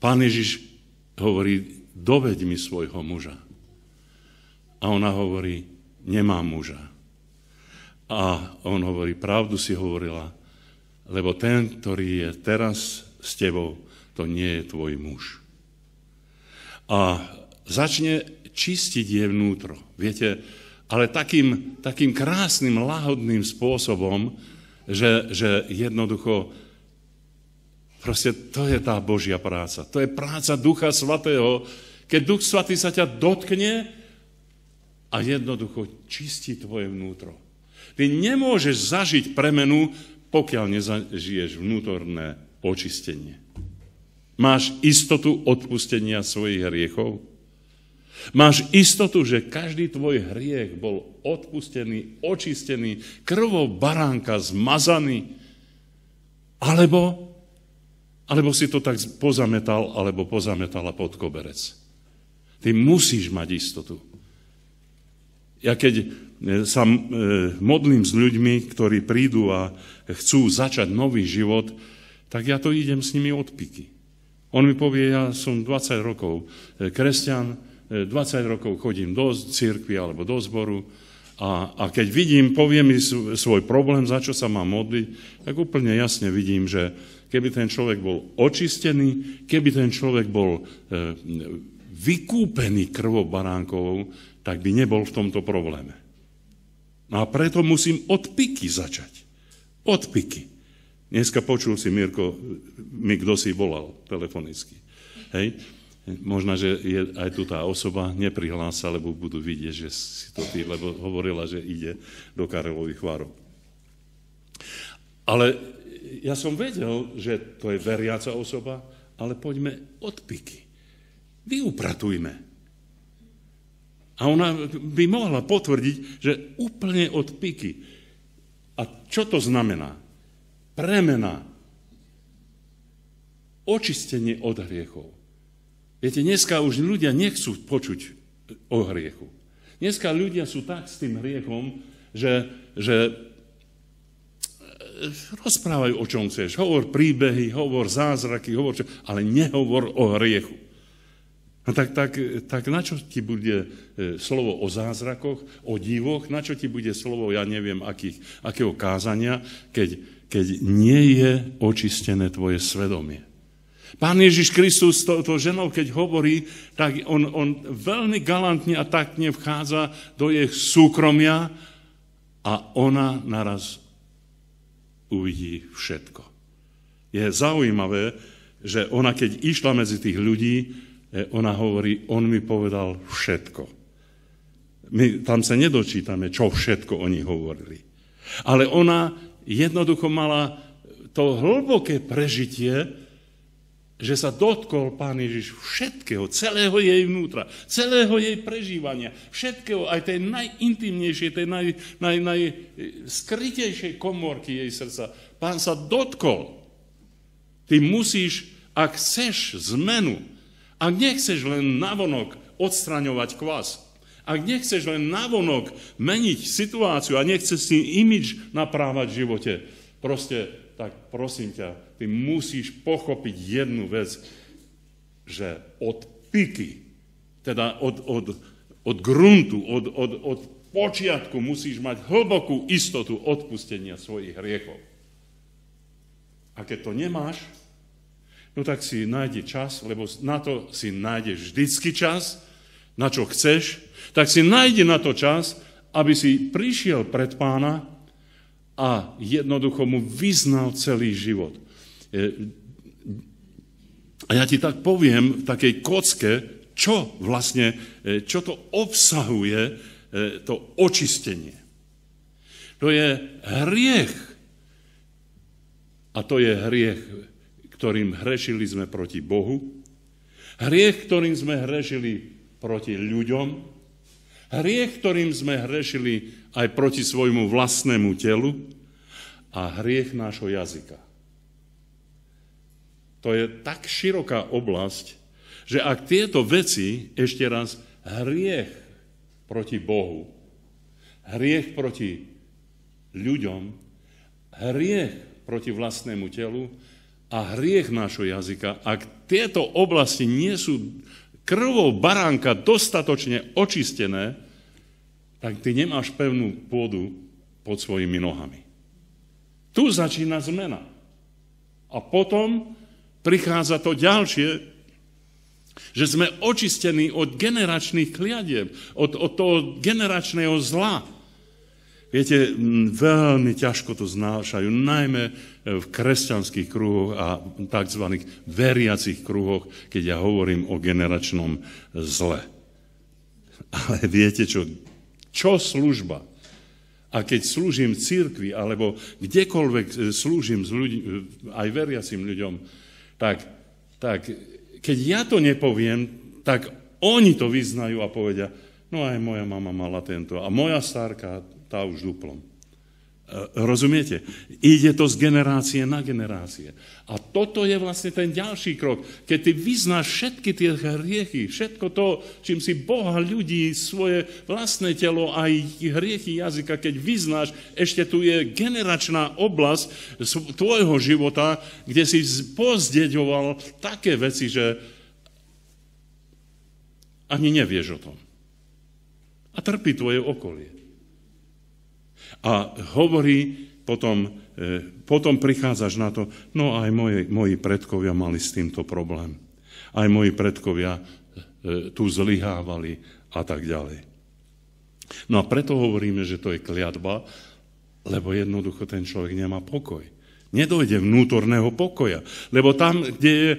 Pán Ježiš hovorí, doveď mi svojho muža. A ona hovorí, nemám muža. A on hovorí, pravdu si hovorila, lebo ten, ktorý je teraz s tebou, to nie je tvoj muž. A začne čistiť jej vnútro. Viete, ale takým krásnym, lahodným spôsobom, že jednoducho proste to je tá Božia práca. To je práca Ducha Svätého, keď Duch Svätý sa ťa dotkne a jednoducho čistí tvoje vnútro. Ty nemôžeš zažiť premenu, pokiaľ nezažiješ vnútorné očistenie. Máš istotu odpustenia svojich hriechov? Máš istotu, že každý tvoj hriech bol odpustený, očistený, krvou baránka zmazaný? Alebo si to tak pozametal, alebo pozametala pod koberec. Ty musíš mať istotu. Ja keď sa modlím s ľuďmi, ktorí prídu a chcú začať nový život, tak ja to idem s nimi od piky. On mi povie, ja som 20 rokov kresťan, 20 rokov chodím do cirkvi alebo do zboru a keď vidím, povie mi svoj problém, za čo sa má modliť, tak úplne jasne vidím, že keby ten človek bol očistený, keby ten človek bol vykúpený krvou baránkovou, tak by nebol v tomto probléme. No a preto musím od piky začať. Od piky. Dneska počul si, Mirko, mi kto si volal telefonicky. Hej? Možno, že je aj tu tá osoba neprihlása, lebo budú vidieť, že si to ty, lebo hovorila, že ide do Karlových Varov. Ale ja som vedel, že to je veriaca osoba, ale poďme od piky. Vyupratujme. A ona by mohla potvrdiť, že úplne od piky. A čo to znamená? Premena. Očistenie od hriechov. Viete, dneska už ľudia nechcú počuť o hriechu. Dneska ľudia sú tak s tým hriechom, že rozprávajú o čom chceš. Hovor príbehy, hovor zázraky, ale nehovor o hriechu. No tak na čo ti bude slovo o zázrakoch, o divoch, na čo ti bude slovo, ja neviem, akého kázania, keď nie je očistené tvoje svedomie. Pán Ježiš Kristus to ženou, keď hovorí, tak on veľmi galantne a taktne vchádza do jej súkromia a ona naraz uvidí všetko. Je zaujímavé, že ona, keď išla medzi tých ľudí, ona hovorí, on mi povedal všetko. My tam sa nedočítame, čo všetko oni hovorili. Ale ona jednoducho mala to hlboké prežitie, že sa dotkol Pán Ježiš všetkého, celého jej vnútra, celého jej prežívania, všetkého, aj tej najintimnejšej, tej najskrytejšej komórky jej srdca. Pán sa dotkol. Ty musíš, ak chceš zmenu, ak nechceš len navonok odstraňovať kvas, ak nechceš len navonok meniť situáciu a nechceš si imidž naprávať v živote, proste, tak prosím ťa, ty musíš pochopiť jednu vec, že od piky, teda od gruntu, od počiatku musíš mať hlbokú istotu odpustenia svojich hriechov. A keď to nemáš, no tak si nájdi čas, lebo na to si nájdeš vždycky čas, na čo chceš, tak si nájdi na to čas, aby si prišiel pred Pána a jednoducho mu vyznal celý život. A ja ti tak poviem v takej kocke, čo to obsahuje to očistenie. To je hriech. A to je hriech, ktorým hrešili sme proti Bohu, hriech, ktorým sme hrešili proti ľuďom, hriech, ktorým sme hrešili aj proti svojmu vlastnému telu a hriech nášho jazyka. To je tak široká oblasť, že ak tieto veci, ešte raz, hriech proti Bohu, hriech proti ľuďom, hriech proti vlastnému telu a hriech nášho jazyka, ak tieto oblasti nie sú krvou baránka dostatočne očistené, tak ty nemáš pevnú pôdu pod svojimi nohami. Tu začína zmena. A potom prichádza to ďalšie, že sme očistení od generačných kliadieb, od toho generačného zla. Viete, veľmi ťažko to znášajú, najmä v kresťanských kruhoch a tzv. Veriacich kruhoch, keď ja hovorím o generačnom zle. Ale viete čo služba? A keď slúžim cirkvi, alebo kdekoľvek slúžim aj veriacim ľuďom, tak keď ja to nepoviem, tak oni to vyznajú a povedia, no aj moja mama mala tento a moja starka, tá už duplom. Rozumiete? Ide to z generácie na generácie. A toto je vlastne ten ďalší krok. Keď ty vyznáš všetky tie hriechy, všetko to, čím si Boha ľudí, svoje vlastné telo, aj hriechy jazyka, keď vyznáš, ešte tu je generačná oblasť tvojho života, kde si pozdeďoval také veci, že ani nevieš o tom. A trpí tvoje okolie. A hovorí, potom prichádzaš na to, no aj moji predkovia mali s týmto problém. Aj moji predkovia tu zlyhávali a tak ďalej. No a preto hovoríme, že to je kliatba, lebo jednoducho ten človek nemá pokoj. Nedojde vnútorného pokoja. Lebo tam, kde je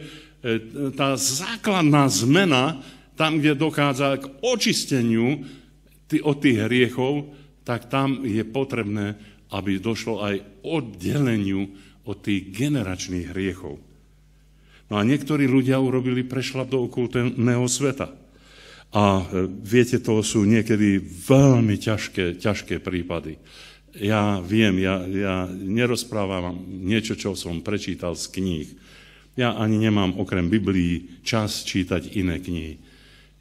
tá základná zmena, tam, kde dochádza k očisteniu od tých hriechov, tak tam je potrebné, aby došlo aj oddeleniu od tých generačných hriechov. No a niektorí ľudia urobili prešľap do okultného sveta. A viete, to sú niekedy veľmi ťažké prípady. Ja viem, ja nerozprávam niečo, čo som prečítal z kníh. Ja ani nemám okrem Biblii čas čítať iné knihy.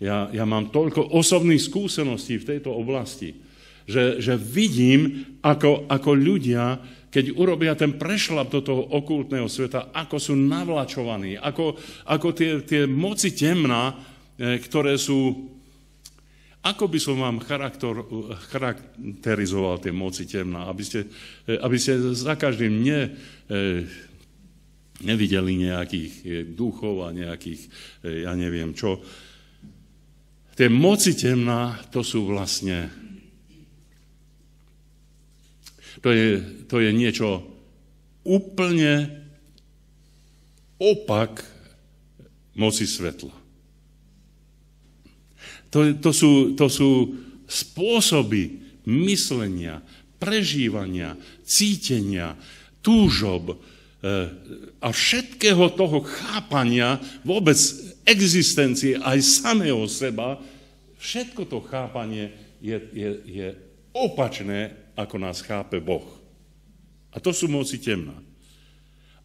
Ja mám toľko osobných skúseností v tejto oblasti, že vidím, ako ľudia, keď urobia ten prešľap do toho okultného sveta, ako sú navlačovaní, ako tie moci temná, ktoré sú... Ako by som vám charakterizoval tie moci temná, aby ste za každým nevideli nejakých duchov a nejakých, ja neviem čo. Tie moci temná, to sú vlastne... To je niečo úplne opak moci svetla. To sú spôsoby myslenia, prežívania, cítenia, túžob a všetkého toho chápania vôbec existencie aj samého seba. Všetko to chápanie je opačné, ako nás chápe Boh. A to sú moci temná.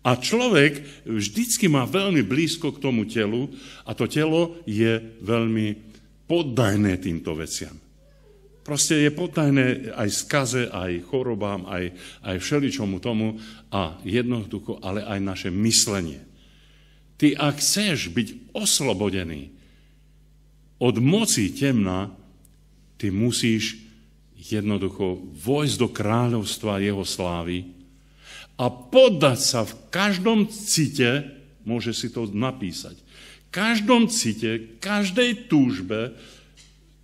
A človek vždycky má veľmi blízko k tomu telu a to telo je veľmi poddajné týmto veciam. Proste je poddajné aj skaze, aj chorobám, aj všeličomu tomu a jednoducho, ale aj naše myslenie. Ty, ak chceš byť oslobodený od moci temná, ty musíš jednoducho vojsť do kráľovstva jeho slávy a poddať sa v každom cite, môže si to napísať, každom cite, každej túžbe,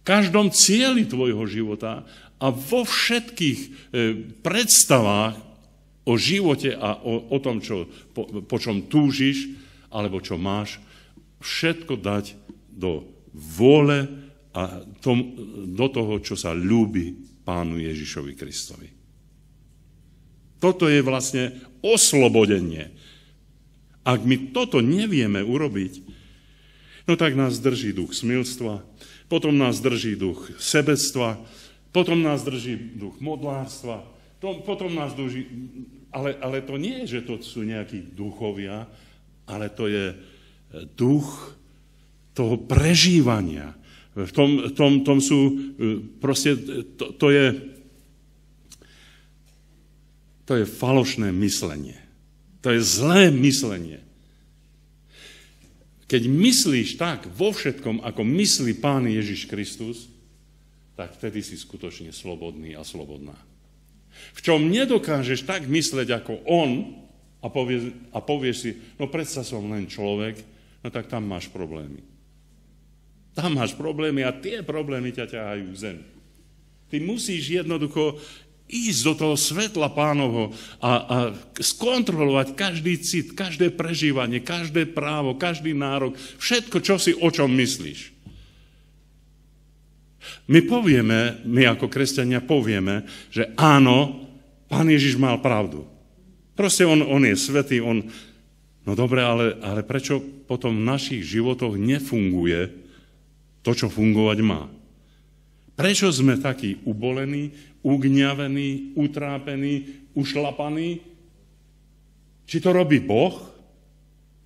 každom cieli tvojho života a vo všetkých predstavách o živote a o tom, po čom túžiš alebo čo máš, všetko dať do vôle a do toho, čo sa ľúbi Pánu Ježišovi Kristovi. Toto je vlastne oslobodenie. Ak my toto nevieme urobiť, no tak nás drží duch smilstva, potom nás drží duch sebectva, potom nás drží duch modlárstva, potom nás drží... Ale to nie je, že to sú nejakí duchovia, ale to je duch toho prežívania. V tom sú proste, to je falošné myslenie. To je zlé myslenie. Keď myslíš tak vo všetkom, ako myslí Pán Ježiš Kristus, tak vtedy si skutočne slobodný a slobodná. V čom nedokážeš tak mysleť ako on a povieš si, no predsa som len človek, no tak tam máš problémy. Tam máš problémy a tie problémy ťa ťahajú v zem. Ty musíš jednoducho ísť do toho svetla Pánovho a skontrolovať každý cit, každé prežívanie, každé právo, každý nárok, všetko, čo si o čom myslíš. My ako kresťania povieme, že áno, Pán Ježiš mal pravdu. Proste on je svätý, no dobre, ale prečo potom v našich životoch nefunguje to, čo fungovať má? Prečo sme takí ubolení, ugňavení, utrápení, ušlapaní? Či to robí Boh?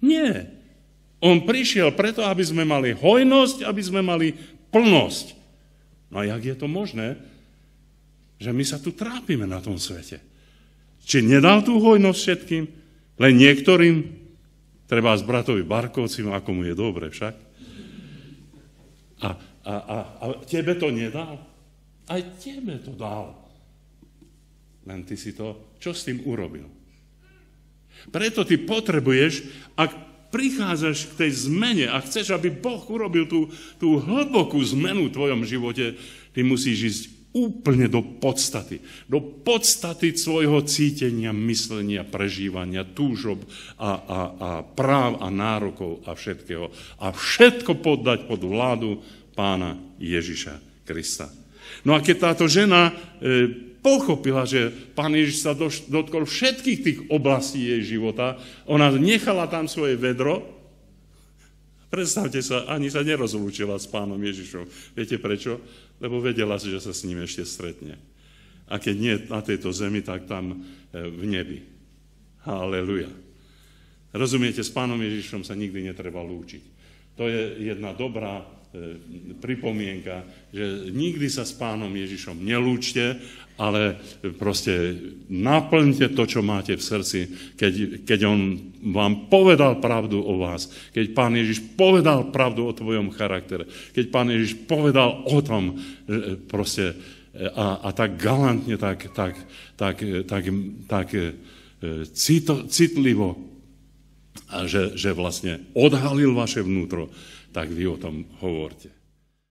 Nie. On prišiel preto, aby sme mali hojnosť, aby sme mali plnosť. No a jak je to možné, že my sa tu trápime na tom svete? Či nedal tú hojnosť všetkým? Len niektorým? Treba z bratovi Barkovcim, ako mu je dobre však. A tebe to nedal? Aj tebe to dal. Len ty si to, čo s tým urobil? Preto ty potrebuješ, ak prichádzaš k tej zmene a chceš, aby Boh urobil tú hlbokú zmenu v tvojom živote, ty musíš ísť úplne do podstaty svojho cítenia, myslenia, prežívania, túžob a práv a nárokov a všetkého. A všetko poddať pod vládu Pána Ježiša Krista. No a keď táto žena pochopila, že Pán Ježiš sa dotkol všetkých tých oblastí jej života, ona nechala tam svoje vedro, predstavte sa, ani sa nerozlúčila s Pánom Ježišom. Viete prečo? Lebo vedela si, že sa s ním ešte stretne. A keď nie na tejto zemi, tak tam v nebi. Halelujá. Rozumiete, s Pánom Ježišom sa nikdy netreba lúčiť. To je jedna dobrá pripomienka, že nikdy sa s Pánom Ježišom nelúčte, ale proste naplňte to, čo máte v srdci, keď on vám povedal pravdu o vás, keď Pán Ježiš povedal pravdu o tvojom charaktere, keď Pán Ježiš povedal o tom, proste a tak galantne, tak citlivo, že vlastne odhalil vaše vnútro, tak vy o tom hovorte.